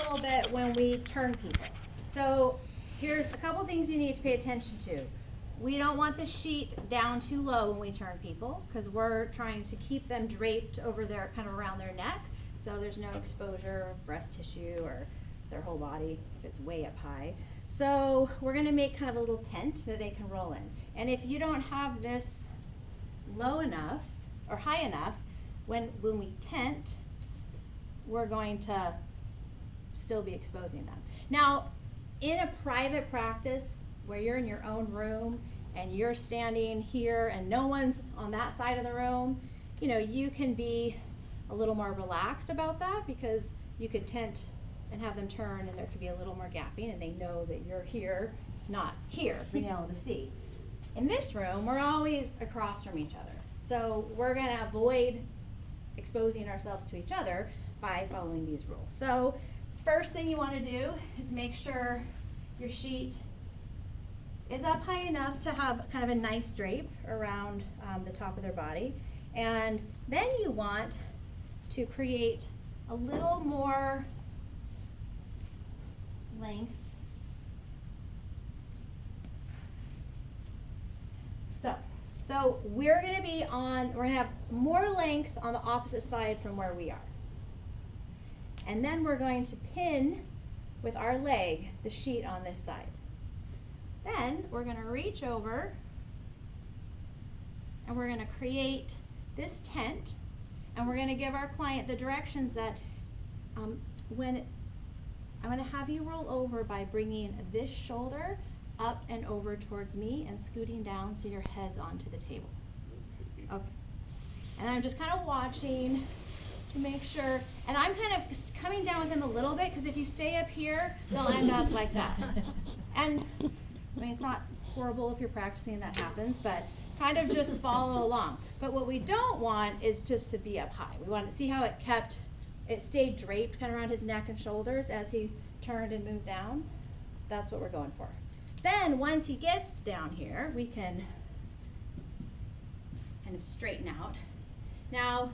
little bit when we turn people. So here's a couple things you need to pay attention to. We don't want the sheet down too low when we turn people because we're trying to keep them draped over their, kind of around their neck, so there's no exposure of breast tissue or their whole body if it's way up high. So we're gonna make kind of a little tent that they can roll in. And if you don't have this low enough or high enough, when we tent, we're going to still be exposing them. Now, in a private practice where you're in your own room and you're standing here and no one's on that side of the room, you know, you can be a little more relaxed about that because you could tent and have them turn and there could be a little more gapping and they know that you're here, not here, being able to see. In this room, we're always across from each other. So we're gonna avoid exposing ourselves to each other by following these rules. So first thing you wanna do is make sure your sheet is up high enough to have kind of a nice drape around the top of their body. And then you want to create a little more length. So we're gonna be on, we're gonna have more length on the opposite side from where we are. And then we're going to pin with our leg the sheet on this side. Then we're gonna reach over and we're gonna create this tent and we're gonna give our client the directions that when I'm gonna have you roll over by bringing this shoulder up and over towards me and scooting down so your head's onto the table. Okay. And I'm just kind of watching to make sure, and I'm kind of coming down with them a little bit because if you stay up here, they'll end up like that. And I mean, it's not horrible if you're practicing and that happens, but kind of just follow along. But what we don't want is just to be up high. We want to see how it stayed draped kind of around his neck and shoulders as he turned and moved down. That's what we're going for. Then once he gets down here, we can kind of straighten out. Now,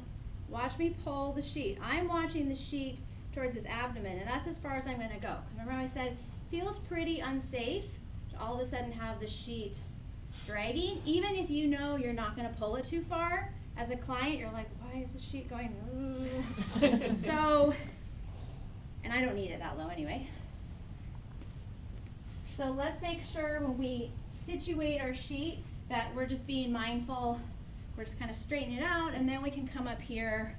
watch me pull the sheet. I'm watching the sheet towards his abdomen, and that's as far as I'm gonna go. Remember how I said, feels pretty unsafe to all of a sudden have the sheet dragging, even if you know you're not gonna pull it too far. As a client, you're like, why is the sheet going, ooh? So, and I don't need it that low anyway. So let's make sure when we situate our sheet that we're just being mindful. We're just kind of straightening it out, and then we can come up here,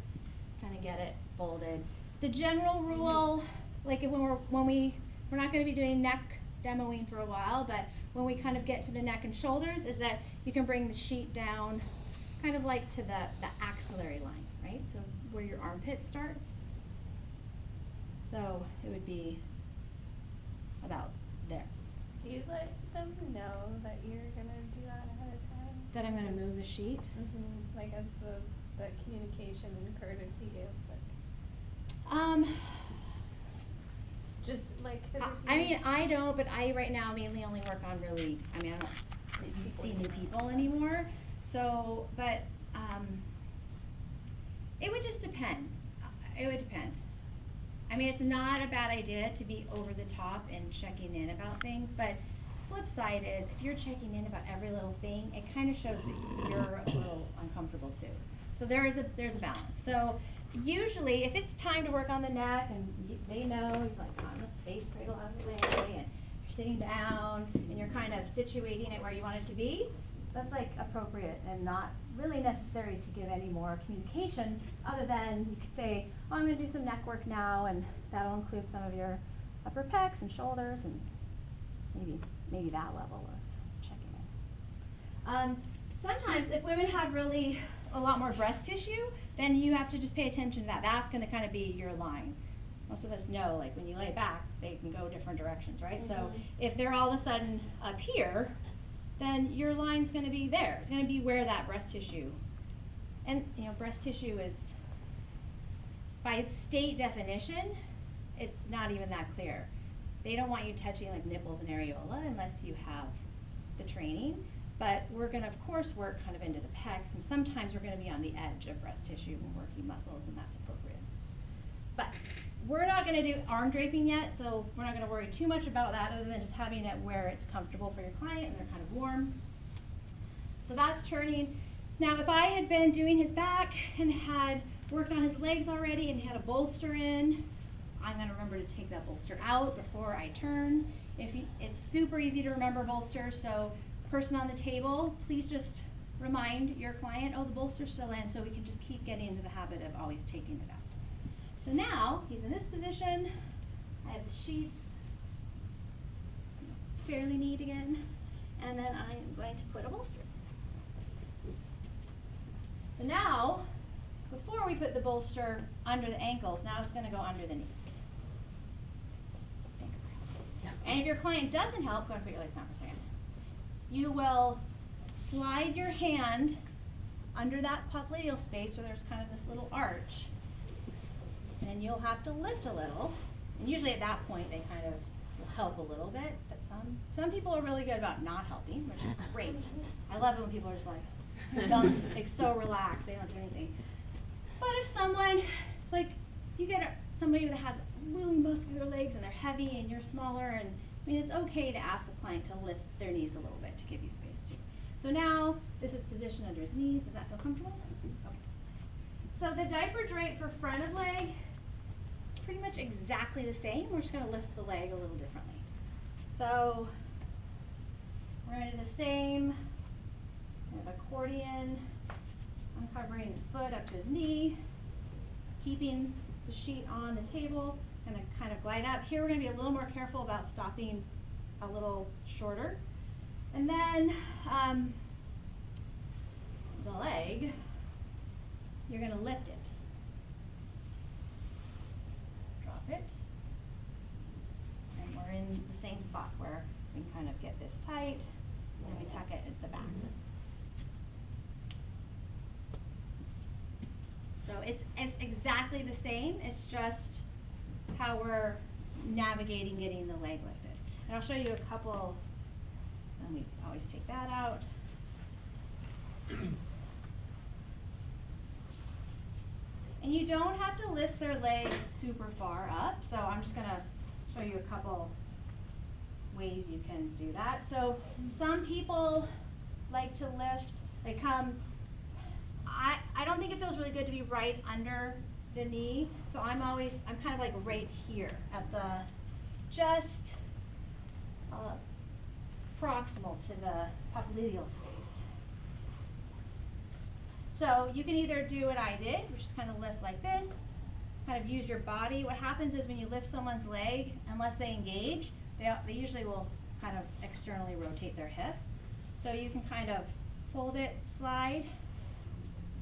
kind of get it folded. The general rule, like we're not going to be doing neck demoing for a while, but when we kind of get to the neck and shoulders, is that you can bring the sheet down, kind of like to the axillary line, right? So where your armpit starts. So it would be about there. Do you let them know that you're gonna do that ahead of time? That I'm gonna move the sheet? Mm-hmm. Like as the communication and courtesy of just like. I mean, I don't, but I right now mainly only work on really, I mean, I don't see new people anymore. So, but it would just depend. It would depend. I mean, it's not a bad idea to be over the top and checking in about things, but flip side is if you're checking in about every little thing, it kind of shows that you're a little uncomfortable too. So there's a balance. So usually if it's time to work on the neck and they know you're like on the face cradle out of the way and you're sitting down and you're kind of situating it where you want it to be, that's like appropriate and not really necessary to give any more communication other than you could say, oh, I'm going to do some neck work now, and that'll include some of your upper pecs and shoulders and maybe that level of checking in. Sometimes if women have really a lot more breast tissue, then you have to just pay attention to that. That's going to kind of be your line. Most of us know, like when you lay back, they can go different directions, right? Mm-hmm. So if they're all of a sudden up here, then your line's going to be there. It's going to be where that breast tissue, and you know, breast tissue is, by state definition, it's not even that clear. They don't want you touching like nipples and areola unless you have the training, but we're going to, of course, work kind of into the pecs, and sometimes we're going to be on the edge of breast tissue when working muscles, and that's appropriate. But we're not gonna do arm draping yet, so we're not gonna worry too much about that other than just having it where it's comfortable for your client and they're kind of warm. So that's turning. Now if I had been doing his back and had worked on his legs already and had a bolster in, I'm gonna remember to take that bolster out before I turn. It's super easy to remember bolster, so person on the table, please just remind your client, oh, the bolster's still in, so we can just keep getting into the habit of always taking it out. So now, he's in this position, I have the sheets fairly neat again, and then I am going to put a bolster. So now, before we put the bolster under the ankles, now it's gonna go under the knees. Thanks. And if your client doesn't help, go ahead and put your legs down for a second. You will slide your hand under that popliteal space where there's kind of this little arch. And you'll have to lift a little. And usually at that point they kind of will help a little bit, but some people are really good about not helping, which is great. I love it when people are just like so relaxed, they don't do anything. But if someone, like you get somebody that has really muscular legs and they're heavy and you're smaller, and I mean, it's okay to ask the client to lift their knees a little bit to give you space too. So now, this is positioned under his knees. Does that feel comfortable? Okay. So the diaper drape for front of leg is pretty much exactly the same. We're just gonna lift the leg a little differently. So, we're gonna do the same kind of accordion, uncovering his foot up to his knee, keeping the sheet on the table, gonna kind of glide up. Here we're gonna be a little more careful about stopping a little shorter. And then the leg, you're gonna lift it. Drop it. And we're in the same spot where we can kind of get this tight, and we tuck it at the back. So it's exactly the same, it's just how we're navigating getting the leg lifted. And I'll show you a couple, and we always take that out. And you don't have to lift their leg super far up, so I'm just gonna show you a couple ways you can do that. So some people like to lift, they come, I don't think it feels really good to be right under the knee, so I'm kind of like right here at the, just proximal to the popliteal space. So you can either do what I did, which is kind of lift like this, kind of use your body. What happens is when you lift someone's leg, unless they engage, they usually will kind of externally rotate their hip. So you can kind of hold it, slide.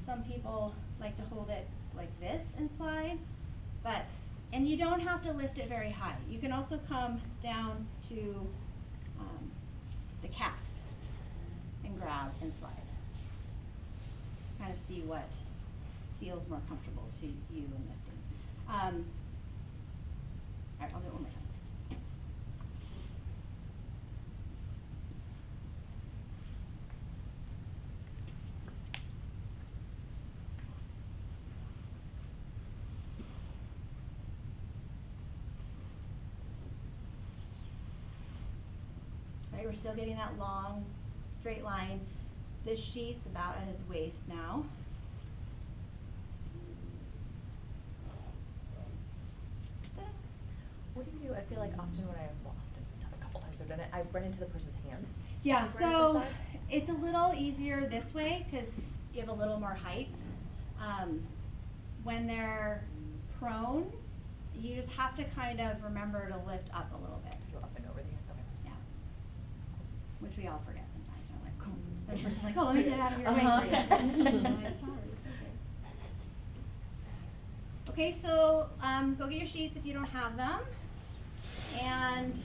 Some people like to hold it like this and slide, and you don't have to lift it very high. You can also come down to the calf and grab and slide. Kind of see what feels more comfortable to you in lifting. All right, I'll do it one more time. We're still getting that long, straight line. This sheet's about at his waist now. What do you do? I feel like often when not a couple times I've done it, I run into the person's hand. Yeah, so it's a little easier this way because you have a little more height. When they're prone, you just have to kind of remember to lift up a little bit. Go up and over the hand. Okay. Yeah. Which we all forget sometimes. We're like, cool. The person's like, oh, let me get out of your way. Like, sorry, it's okay. Okay, so go get your sheets if you don't have them. And